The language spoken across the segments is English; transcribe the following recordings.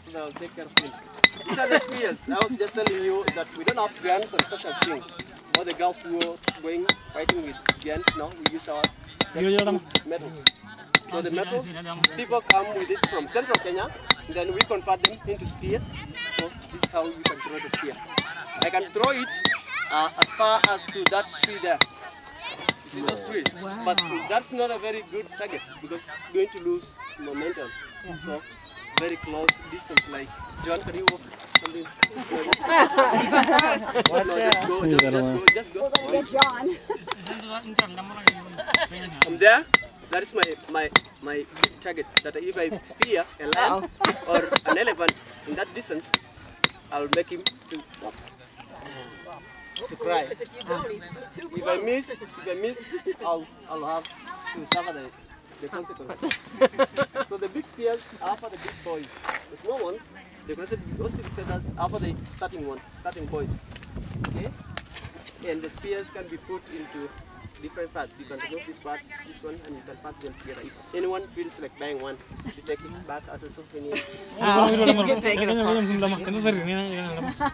so I'll take care of him. These are the spears. I was just telling you that we don't have guns and such things. All the Gulf War going fighting with guns now, we use our metals. So the metals, people come with it from central Kenya, and then we convert them into spears. So this is how you can throw the spear. I can throw it as far as to that tree there. You see those trees? Wow. But that's not a very good target because it's going to lose momentum. So very close distance, like John, can you walk something? No, just go. Get John. From there, that is my big target. That if I spear a lion or an elephant in that distance, I'll make him to cry. If I miss, I'll have to suffer the consequences. So the big spears are for the big boys. The small ones, decorated with ostrich feathers, are for the starting boys. Okay? And the spears can be put into different parts. You can remove this part, this one, and you can pack them together. If anyone feels like buying one, you take it back as a souvenir.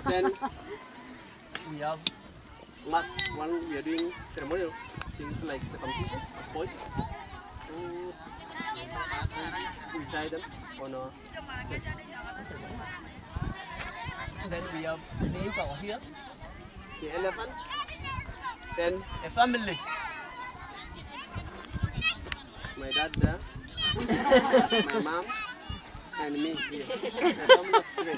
Then we have last one, we are doing ceremonial things like circumcision of boys. We tie them on our faces. Then we have the name over here, the elephant. Then a family. My dad there, my mom, and me here. A family of 3.